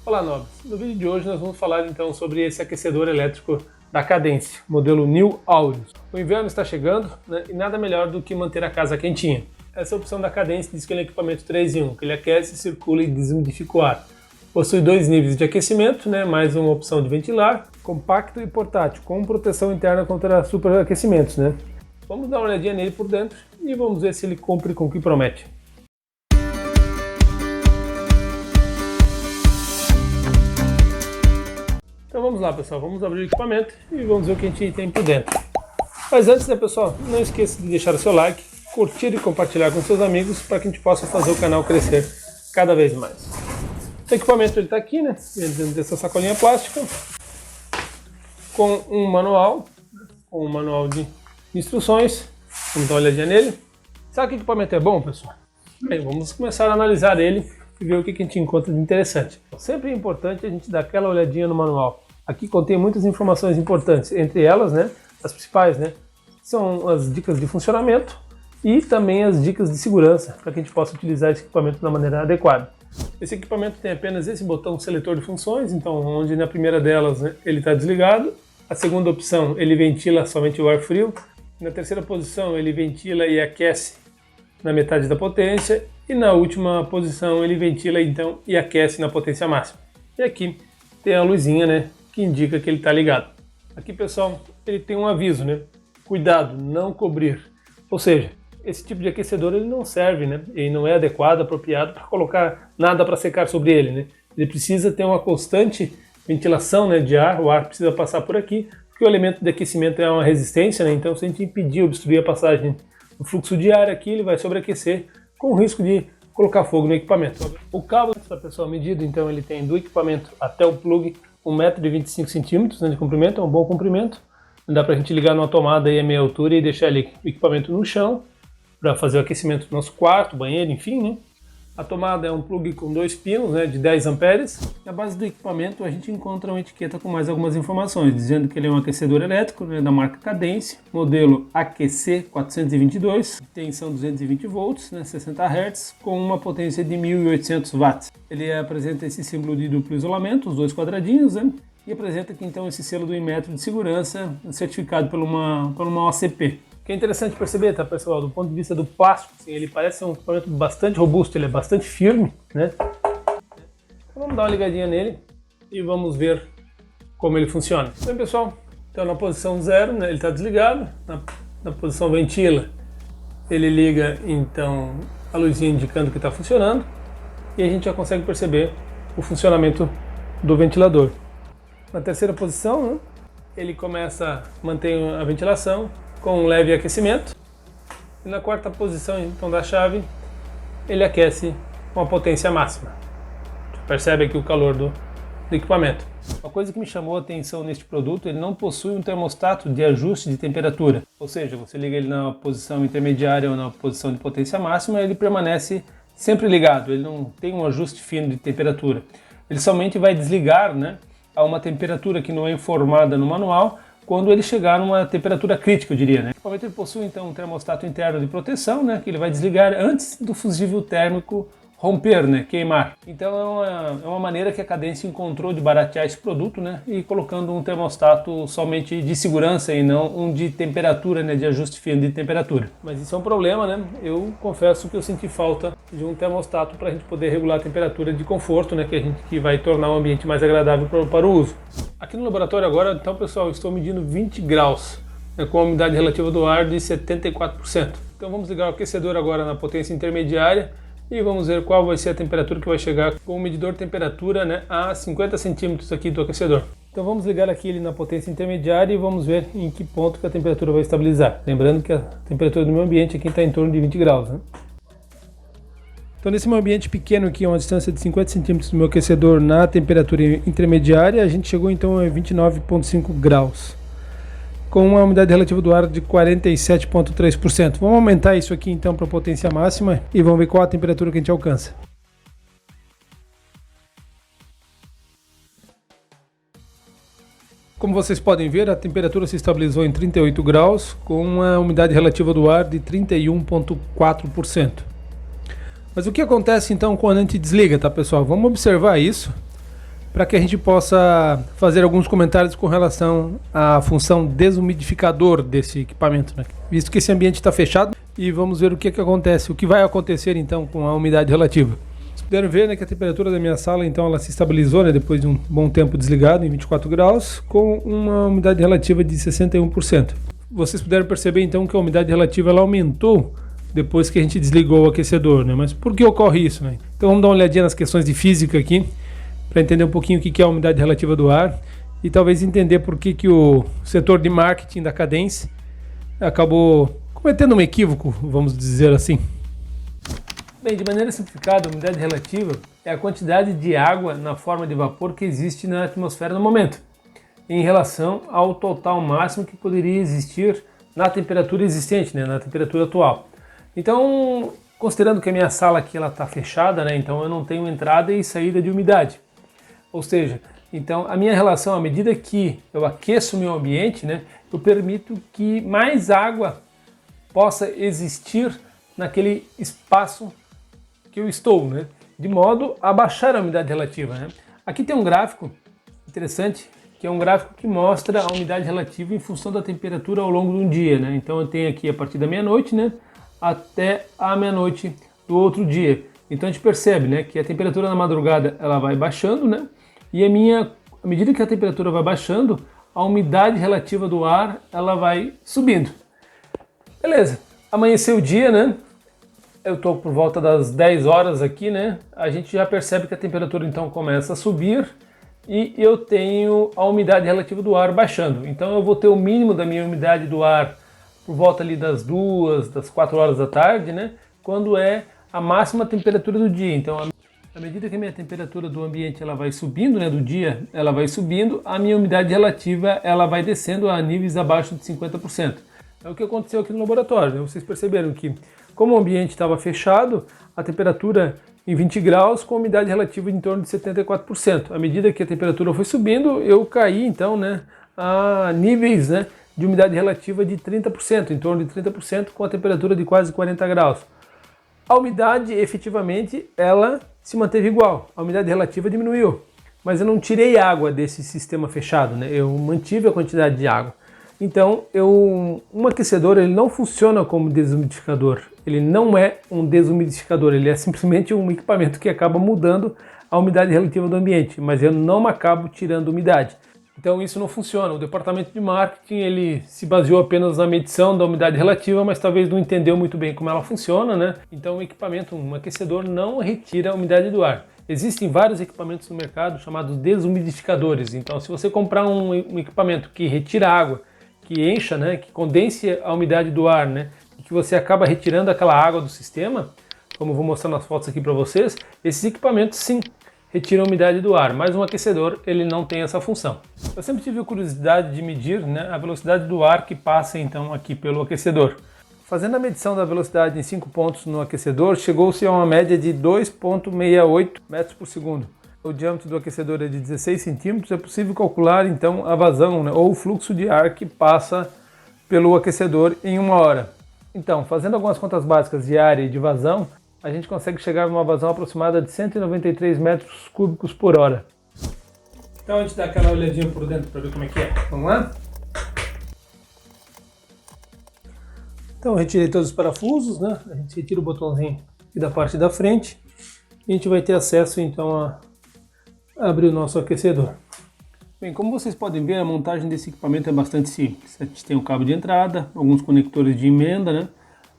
Olá, nobres! No vídeo de hoje nós vamos falar então sobre esse aquecedor elétrico da Kadence, modelo New Aureus. O inverno está chegando, né, e nada melhor do que manter a casa quentinha. Essa opção da Kadence diz que ele é um equipamento 3 em 1, que ele aquece, circula e desumidifica o ar. Possui 2 níveis de aquecimento, né, mais uma opção de ventilar, compacto e portátil, com proteção interna contra superaquecimentos. Né. Vamos dar uma olhadinha nele por dentro e vamos ver se ele cumpre com o que promete. Então vamos lá, pessoal, vamos abrir o equipamento e vamos ver o que a gente tem por dentro. Mas antes, né, pessoal, não esqueça de deixar o seu like, curtir e compartilhar com seus amigos para que a gente possa fazer o canal crescer cada vez mais. O equipamento está aqui, né, dentro dessa sacolinha plástica, com um manual de instruções. Vamos dar uma olhadinha nele. Será que o equipamento é bom, pessoal? Bem, vamos começar a analisar ele e ver o que a gente encontra de interessante. Sempre é importante a gente dar aquela olhadinha no manual. Aqui contém muitas informações importantes, entre elas, né, as principais, né, são as dicas de funcionamento e também as dicas de segurança, para que a gente possa utilizar esse equipamento da maneira adequada. Esse equipamento tem apenas esse botão seletor de funções, então onde na primeira delas, né, ele está desligado, a segunda opção ele ventila somente o ar frio, na terceira posição ele ventila e aquece na metade da potência, e na última posição ele ventila então e aquece na potência máxima. E aqui tem a luzinha, né, que indica que ele está ligado. Aqui, pessoal, ele tem um aviso, né? Cuidado, não cobrir. Ou seja, esse tipo de aquecedor ele não serve, né? Ele não é adequado, apropriado para colocar nada para secar sobre ele, né? Ele precisa ter uma constante ventilação, né, de ar, o ar precisa passar por aqui, porque o elemento de aquecimento é uma resistência, né? Então, se a gente impedir, obstruir a passagem do fluxo de ar aqui, ele vai sobreaquecer com o risco de colocar fogo no equipamento. O cabo, pessoal, medido, então ele tem do equipamento até o plug 1,25 m, né, de comprimento, é um bom comprimento. Dá para a gente ligar numa tomada aí a meia altura e deixar ali o equipamento no chão para fazer o aquecimento do nosso quarto, banheiro, enfim, né? A tomada é um plug com 2 pinos, né, de 10 amperes. Na base do equipamento a gente encontra uma etiqueta com mais algumas informações, dizendo que ele é um aquecedor elétrico, né, da marca Kadence, modelo AQC422, tensão 220 volts, né, 60 Hz, com uma potência de 1.800 watts. Ele apresenta esse símbolo de duplo isolamento, os dois quadradinhos, né, e apresenta aqui então esse selo do Inmetro de segurança, certificado por uma OCP. O que é interessante perceber, tá, pessoal, do ponto de vista do plástico, assim, ele parece um equipamento bastante robusto, ele é bastante firme, né? Então vamos dar uma ligadinha nele e vamos ver como ele funciona. Bem, pessoal, então na posição 0, né, ele está desligado, na posição ventila, ele liga então a luzinha indicando que está funcionando e a gente já consegue perceber o funcionamento do ventilador. Na terceira posição, né, ele mantém a ventilação com um leve aquecimento, e na quarta posição então da chave ele aquece com a potência máxima. Percebe aqui o calor do equipamento. Uma coisa que me chamou a atenção neste produto, ele não possui um termostato de ajuste de temperatura, ou seja, você liga ele na posição intermediária ou na posição de potência máxima, ele permanece sempre ligado, ele não tem um ajuste fino de temperatura. Ele somente vai desligar, né, a uma temperatura que não é informada no manual, quando ele chegar numa temperatura crítica, eu diria, né? O equipamento ele possui então um termostato interno de proteção, né, que ele vai desligar antes do fusível térmico romper, né, queimar. Então é uma maneira que a Kadence encontrou de baratear esse produto, né, e colocando um termostato somente de segurança e não um de temperatura, né, de ajuste fino de temperatura. Mas isso é um problema, né? Eu confesso que eu senti falta de um termostato para a gente poder regular a temperatura de conforto, né, que vai tornar o ambiente mais agradável para o uso. Aqui no laboratório agora, então, pessoal, estou medindo 20 graus, né, com a umidade relativa do ar de 74%. Então vamos ligar o aquecedor agora na potência intermediária e vamos ver qual vai ser a temperatura que vai chegar com o medidor de temperatura, né, a 50 centímetros aqui do aquecedor. Então vamos ligar aqui ele na potência intermediária e vamos ver em que ponto que a temperatura vai estabilizar. Lembrando que a temperatura do meu ambiente aqui está em torno de 20 graus. Né? Então nesse meu ambiente pequeno aqui, a uma distância de 50 centímetros do meu aquecedor na temperatura intermediária, a gente chegou então a 29,5 graus. Com uma umidade relativa do ar de 47,3%. Vamos aumentar isso aqui então para a potência máxima e vamos ver qual a temperatura que a gente alcança. Como vocês podem ver, a temperatura se estabilizou em 38 graus, com uma umidade relativa do ar de 31,4%. Mas o que acontece então quando a gente desliga, tá, pessoal? Vamos observar isso. para que a gente possa fazer alguns comentários com relação à função desumidificador desse equipamento, né? Visto que esse ambiente está fechado, e vamos ver o que acontece, o que vai acontecer então com a umidade relativa. Vocês puderam ver, né, que a temperatura da minha sala então ela se estabilizou, né, depois de um bom tempo desligado em 24 graus, com uma umidade relativa de 61%. Vocês puderam perceber então que a umidade relativa ela aumentou depois que a gente desligou o aquecedor, né? Mas por que ocorre isso, né? Então vamos dar uma olhadinha nas questões de física aqui, para entender um pouquinho o que é a umidade relativa do ar e talvez entender por que o setor de marketing da Kadence acabou cometendo um equívoco, vamos dizer assim. Bem, de maneira simplificada, a umidade relativa é a quantidade de água na forma de vapor que existe na atmosfera no momento, em relação ao total máximo que poderia existir na temperatura existente, né, na temperatura atual. Então, considerando que a minha sala aqui está fechada, né, então eu não tenho entrada e saída de umidade. Ou seja, então a minha relação, à medida que eu aqueço o meu ambiente, né, eu permito que mais água possa existir naquele espaço que eu estou, né, de modo a baixar a umidade relativa, né. Aqui tem um gráfico interessante, que é um gráfico que mostra a umidade relativa em função da temperatura ao longo de um dia, né. Então eu tenho aqui a partir da meia-noite, né, até a meia-noite do outro dia. Então a gente percebe, né, que a temperatura na madrugada ela vai baixando, né, e à medida que a temperatura vai baixando, a umidade relativa do ar ela vai subindo. Beleza, amanheceu o dia, né? Eu estou por volta das 10 horas aqui, né? A gente já percebe que a temperatura então começa a subir e eu tenho a umidade relativa do ar baixando. Então eu vou ter o mínimo da minha umidade do ar por volta ali das 2, das 4 horas da tarde, né? Quando é a máxima temperatura do dia. Então, à medida que a minha temperatura do ambiente ela vai subindo, né, do dia, ela vai subindo, a minha umidade relativa ela vai descendo a níveis abaixo de 50%. É o que aconteceu aqui no laboratório, né? Vocês perceberam que, como o ambiente estava fechado, a temperatura em 20 graus com a umidade relativa em torno de 74%. À medida que a temperatura foi subindo, eu caí então, né, a níveis, né, de umidade relativa de 30%, em torno de 30%, com a temperatura de quase 40 graus. A umidade, efetivamente, ela se manteve igual, a umidade relativa diminuiu, mas eu não tirei água desse sistema fechado, né? Eu mantive a quantidade de água. Então, um aquecedor ele não funciona como desumidificador, ele não é um desumidificador, ele é simplesmente um equipamento que acaba mudando a umidade relativa do ambiente, mas eu não acabo tirando umidade. Então isso não funciona. O departamento de marketing ele se baseou apenas na medição da umidade relativa, mas talvez não entendeu muito bem como ela funciona, né? Então o equipamento, um aquecedor, não retira a umidade do ar. Existem vários equipamentos no mercado chamados desumidificadores. Então se você comprar um equipamento que retira água, que encha, né, que condense a umidade do ar, né, e que você acaba retirando aquela água do sistema, como eu vou mostrar nas fotos aqui para vocês, esses equipamentos sim retira a umidade do ar, mas um aquecedor ele não tem essa função. Eu sempre tive a curiosidade de medir, né, a velocidade do ar que passa então aqui pelo aquecedor. Fazendo a medição da velocidade em 5 pontos no aquecedor, chegou-se a uma média de 2,68 metros por segundo. O diâmetro do aquecedor é de 16 centímetros, é possível calcular então a vazão, né, ou o fluxo de ar que passa pelo aquecedor em uma hora. Então, fazendo algumas contas básicas de área e de vazão, a gente consegue chegar a uma vazão aproximada de 193 metros cúbicos por hora. Então a gente dá aquela olhadinha por dentro para ver como é que é. Vamos lá? Então eu retirei todos os parafusos, né? A gente retira o botãozinho aqui da parte da frente e a gente vai ter acesso então a abrir o nosso aquecedor. Bem, como vocês podem ver, a montagem desse equipamento é bastante simples. A gente tem um cabo de entrada, alguns conectores de emenda, né?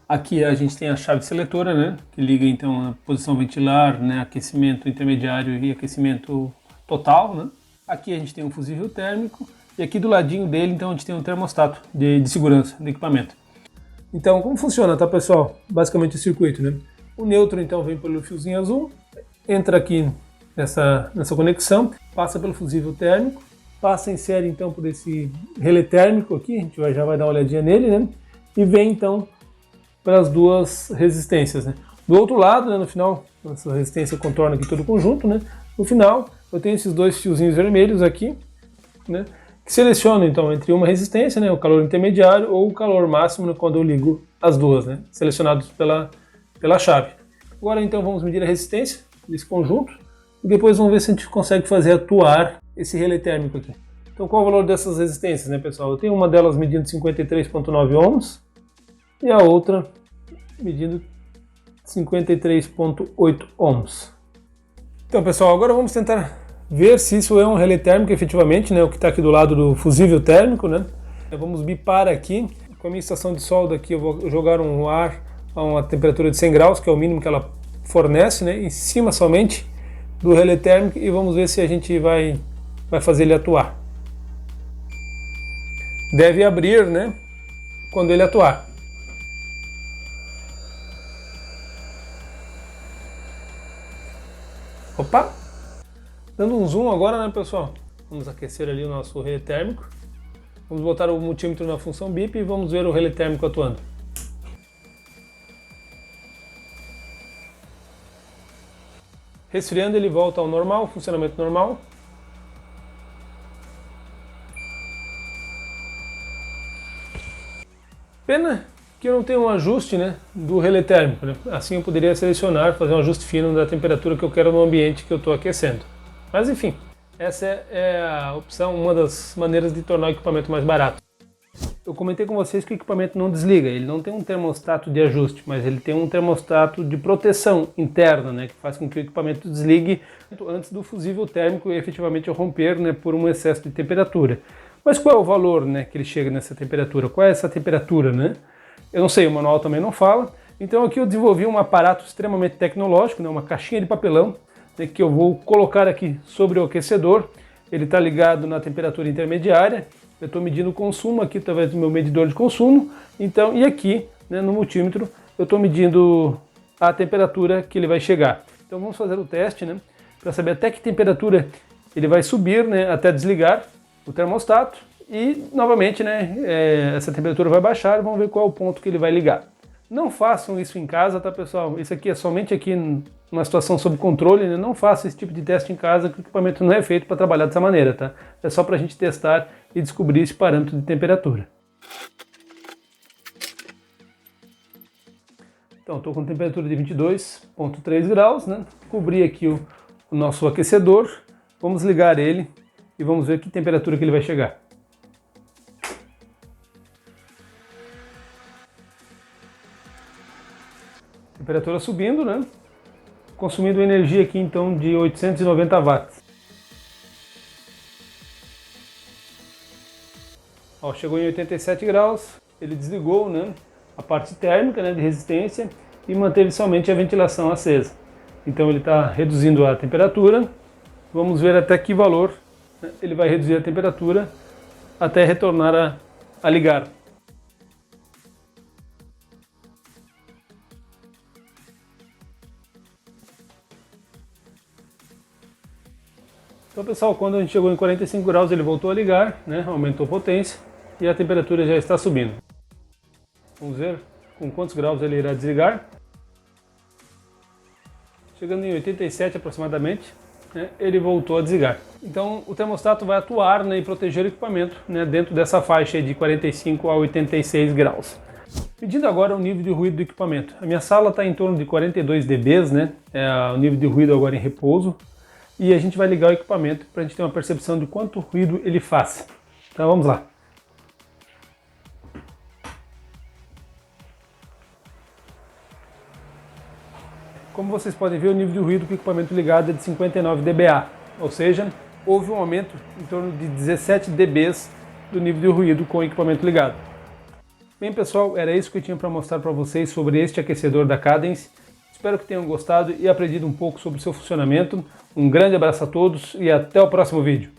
Aqui a gente tem a chave seletora, né, que liga então a posição ventilar, né, aquecimento intermediário e aquecimento total, né. Aqui a gente tem um fusível térmico e aqui do ladinho dele então a gente tem um termostato de segurança do equipamento. Então como funciona, tá pessoal? Basicamente o circuito, né. O neutro então vem pelo fiozinho azul, entra aqui nessa conexão, passa pelo fusível térmico, passa em série então por esse relé térmico aqui, a gente já vai dar uma olhadinha nele, né, e vem então para as duas resistências, né? Do outro lado, né, no final, essa resistência contorna aqui todo o conjunto, né? No final, eu tenho esses dois fiozinhos vermelhos aqui, né, que selecionam então entre uma resistência, né, o calor intermediário ou o calor máximo, né, quando eu ligo as duas, né, selecionados pela chave. Agora então vamos medir a resistência desse conjunto. e depois vamos ver se a gente consegue fazer atuar esse relé térmico aqui. Então qual é o valor dessas resistências, né, pessoal? Eu tenho uma delas medindo 53,9 ohms e a outra medindo 53,8 ohms. Então, pessoal, agora vamos tentar ver se isso é um relé térmico efetivamente, né, o que está aqui do lado do fusível térmico, né? Vamos bipar aqui. Com a minha estação de solda aqui eu vou jogar um ar a uma temperatura de 100 graus, que é o mínimo que ela fornece, né, em cima somente do relé térmico, e vamos ver se a gente vai fazer ele atuar. Deve abrir, né, quando ele atuar. Opa! Dando um zoom agora, né, pessoal? Vamos aquecer ali o nosso relé térmico. Vamos botar o multímetro na função BIP e vamos ver o relé térmico atuando. Resfriando, ele volta ao normal, funcionamento normal. Pena que eu não tenho um ajuste, né, do relé térmico, né? Assim eu poderia selecionar, fazer um ajuste fino da temperatura que eu quero no ambiente que eu estou aquecendo. Mas enfim, essa é a opção, uma das maneiras de tornar o equipamento mais barato. Eu comentei com vocês que o equipamento não desliga, ele não tem um termostato de ajuste, mas ele tem um termostato de proteção interna, né, que faz com que o equipamento desligue antes do fusível térmico efetivamente romper, né, por um excesso de temperatura. Mas qual é o valor, né, que ele chega nessa temperatura? Qual é essa temperatura, né? Eu não sei, o manual também não fala. Então aqui eu desenvolvi um aparato extremamente tecnológico, né, uma caixinha de papelão, né, que eu vou colocar aqui sobre o aquecedor. Ele está ligado na temperatura intermediária. Eu estou medindo o consumo aqui através do meu medidor de consumo. Então, e aqui, né, no multímetro, eu estou medindo a temperatura que ele vai chegar. Então vamos fazer o teste, né, para saber até que temperatura ele vai subir, né, até desligar o termostato. E novamente, né, essa temperatura vai baixar, vamos ver qual é o ponto que ele vai ligar. Não façam isso em casa, tá, pessoal? Isso aqui é somente aqui numa situação sob controle, né? Não faça esse tipo de teste em casa, que o equipamento não é feito para trabalhar dessa maneira, tá? É só para a gente testar e descobrir esse parâmetro de temperatura. Então, estou com temperatura de 22,3 graus, né? Cobri aqui o nosso aquecedor, vamos ligar ele e vamos ver que temperatura que ele vai chegar. Temperatura subindo, né? Consumindo energia aqui então de 890 watts. Ó, chegou em 87 graus, ele desligou, né, a parte térmica, né, de resistência e manteve somente a ventilação acesa. Então ele está reduzindo a temperatura. Vamos ver até que valor, né, ele vai reduzir a temperatura até retornar a ligar. Então, pessoal, quando a gente chegou em 45 graus, ele voltou a ligar, né, aumentou a potência e a temperatura já está subindo. Vamos ver com quantos graus ele irá desligar. Chegando em 87 aproximadamente, né, ele voltou a desligar. Então o termostato vai atuar, né, e proteger o equipamento, né, dentro dessa faixa de 45 a 86 graus. Medindo agora o nível de ruído do equipamento. A minha sala está em torno de 42 dB, né, é o nível de ruído agora em repouso. E a gente vai ligar o equipamento para a gente ter uma percepção de quanto ruído ele faz. Então vamos lá. Como vocês podem ver, o nível de ruído com o equipamento ligado é de 59 dBA, ou seja, houve um aumento em torno de 17 dB do nível de ruído com o equipamento ligado. Bem, pessoal, era isso que eu tinha para mostrar para vocês sobre este aquecedor da Cadence. Espero que tenham gostado e aprendido um pouco sobre o seu funcionamento. Um grande abraço a todos e até o próximo vídeo.